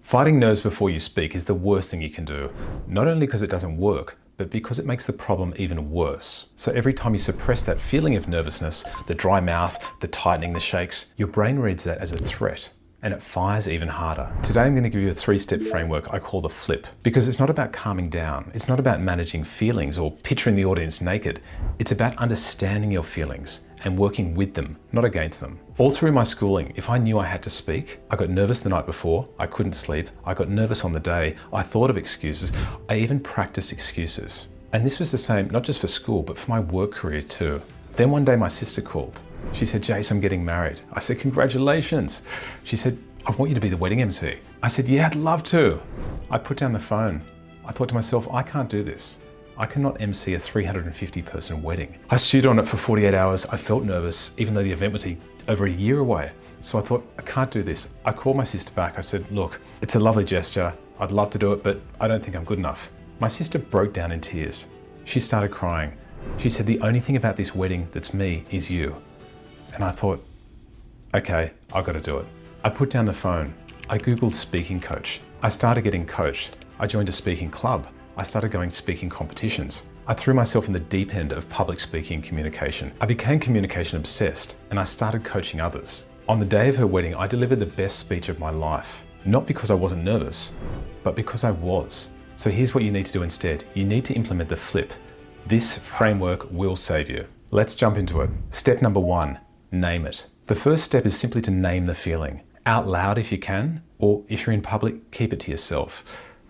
Fighting nerves before you speak is the worst thing you can do, not only because it doesn't work, but because it makes the problem even worse. So every time you suppress that feeling of nervousness, the dry mouth, the tightening, the shakes, your brain reads that as a threat, and it fires even harder. Today I'm going to give you a 3-step framework I call the flip, because it's not about calming down, it's not about managing feelings or picturing the audience naked, it's about understanding your feelings and working with them, not against them. All through my schooling, if I knew I had to speak, I got nervous the night before, I couldn't sleep, I got nervous on the day, I thought of excuses, I even practiced excuses. And this was the same, not just for school, but for my work career too. Then one day my sister called. She said, "Jace, I'm getting married." I said, "Congratulations." She said, "I want you to be the wedding MC." I said, "Yeah, I'd love to." I put down the phone. I thought to myself, I can't do this. I cannot MC a 350 person wedding. I stewed on it for 48 hours. I felt nervous, even though the event was over a year away. So I thought, I can't do this. I called my sister back. I said, "Look, it's a lovely gesture. I'd love to do it, but I don't think I'm good enough." My sister broke down in tears. She started crying. She said, "The only thing about this wedding that's me is you." And I thought, okay, I've got to do it. I put down the phone. I Googled speaking coach. I started getting coached. I joined a speaking club. I started going to speaking competitions. I threw myself in the deep end of public speaking communication. I became communication obsessed and I started coaching others. On the day of her wedding, I delivered the best speech of my life. Not because I wasn't nervous, but because I was. So here's what you need to do instead. You need to implement the flip. This framework will save you. Let's jump into it. Step number 1, name it. The first step is simply to name the feeling. Out loud if you can, or if you're in public, keep it to yourself.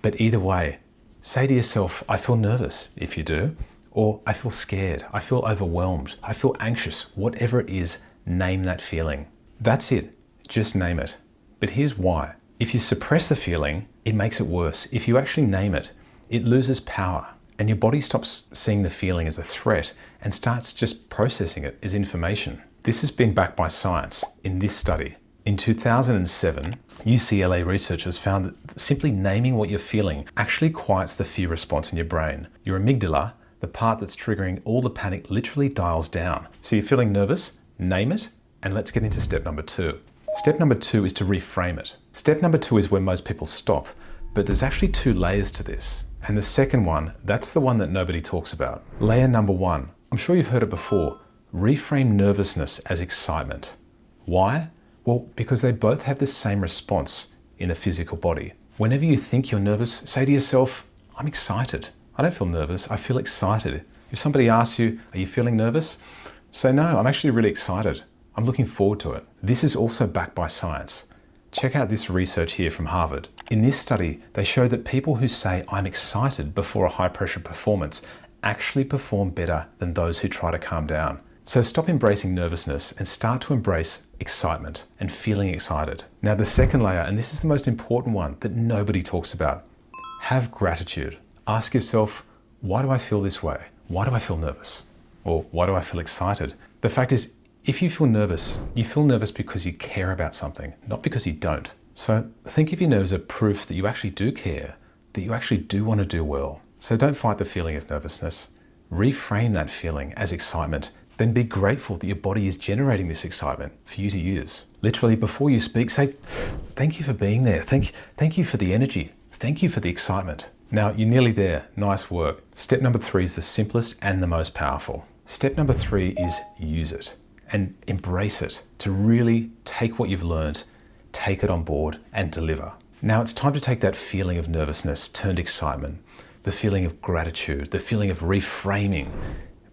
But either way, say to yourself, "I feel nervous," if you do, or "I feel scared, I feel overwhelmed, I feel anxious," whatever it is, name that feeling. That's it, just name it. But here's why. If you suppress the feeling, it makes it worse. If you actually name it, it loses power and your body stops seeing the feeling as a threat and starts just processing it as information. This has been backed by science in this study. In 2007, UCLA researchers found that simply naming what you're feeling actually quiets the fear response in your brain. Your amygdala, the part that's triggering all the panic, literally dials down. So you're feeling nervous, name it, and let's get into step number 2. Step number 2 is to reframe it. Step number 2 is where most people stop, but there's actually 2 layers to this. And the second one, that's the one that nobody talks about. Layer number 1, I'm sure you've heard it before, reframe nervousness as excitement. Why? Well, because they both have the same response in the physical body. Whenever you think you're nervous, say to yourself, "I'm excited. I don't feel nervous, I feel excited." If somebody asks you, "Are you feeling nervous?" say, "No, I'm actually really excited. I'm looking forward to it." This is also backed by science. Check out this research here from Harvard. In this study, they show that people who say, "I'm excited" before a high pressure performance actually perform better than those who try to calm down. So stop embracing nervousness and start to embrace excitement and feeling excited. Now the second layer, and this is the most important one that nobody talks about, have gratitude. Ask yourself, why do I feel this way? Why do I feel nervous? Or why do I feel excited? The fact is, if you feel nervous because you care about something, not because you don't. So think of your nerves as proof that you actually do care, that you actually do want to do well. So don't fight the feeling of nervousness. Reframe that feeling as excitement. Then be grateful that your body is generating this excitement for you to use. Literally, before you speak, say, "Thank you for being there. Thank you for the energy. Thank you for the excitement." Now, you're nearly there. Nice work. Step number 3 is the simplest and the most powerful. Step number 3 is use it and embrace it to really take what you've learned, take it on board and deliver. Now it's time to take that feeling of nervousness turned excitement, the feeling of gratitude, the feeling of reframing,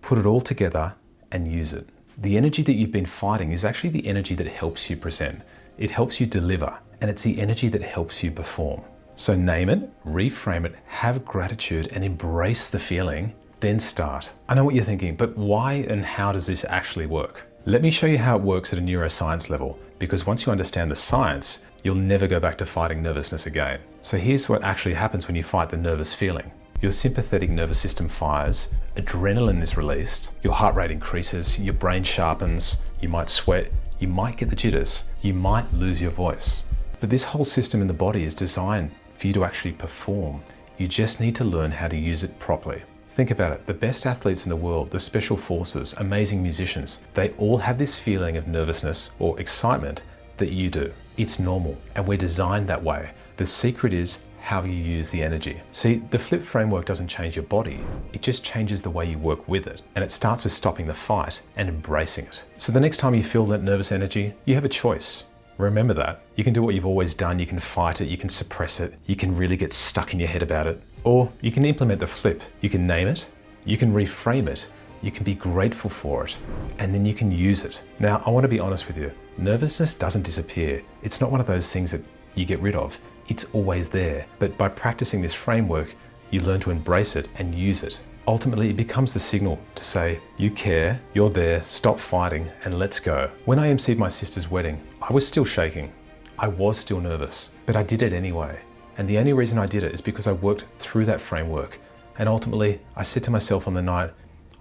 put it all together and use it. The energy that you've been fighting is actually the energy that helps you present. It helps you deliver, and it's the energy that helps you perform. So name it, reframe it, have gratitude, and embrace the feeling, then start. I know what you're thinking, but why and how does this actually work? Let me show you how it works at a neuroscience level, because once you understand the science, you'll never go back to fighting nervousness again. So here's what actually happens when you fight the nervous feeling. Your sympathetic nervous system fires, adrenaline is released, your heart rate increases, your brain sharpens, you might sweat, you might get the jitters, you might lose your voice. But this whole system in the body is designed for you to actually perform. You just need to learn how to use it properly. Think about it, the best athletes in the world, the special forces, amazing musicians, they all have this feeling of nervousness or excitement that you do. It's normal and we're designed that way. The secret is how you use the energy. See, the flip framework doesn't change your body, it just changes the way you work with it. And it starts with stopping the fight and embracing it. So the next time you feel that nervous energy, you have a choice. Remember that. You can do what you've always done, you can fight it, you can suppress it, you can really get stuck in your head about it. Or you can implement the flip. You can name it, you can reframe it, you can be grateful for it, and then you can use it. Now, I want to be honest with you. Nervousness doesn't disappear. It's not one of those things that you get rid of. It's always there. But by practicing this framework, you learn to embrace it and use it. Ultimately, it becomes the signal to say, you care, you're there, stop fighting, and let's go. When I emceed my sister's wedding, I was still shaking. I was still nervous, but I did it anyway. And the only reason I did it is because I worked through that framework. And ultimately, I said to myself on the night,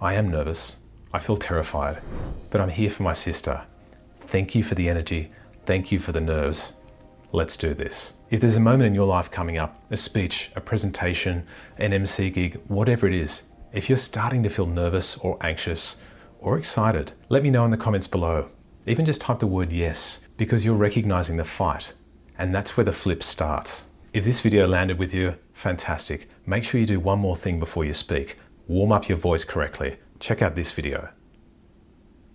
I am nervous, I feel terrified, but I'm here for my sister. Thank you for the energy, thank you for the nerves. Let's do this. If there's a moment in your life coming up, a speech, a presentation, an MC gig, whatever it is, if you're starting to feel nervous or anxious or excited, let me know in the comments below. Even just type the word yes, because you're recognizing the fight, and that's where the flip starts. If this video landed with you, fantastic. Make sure you do one more thing before you speak. Warm up your voice correctly. Check out this video.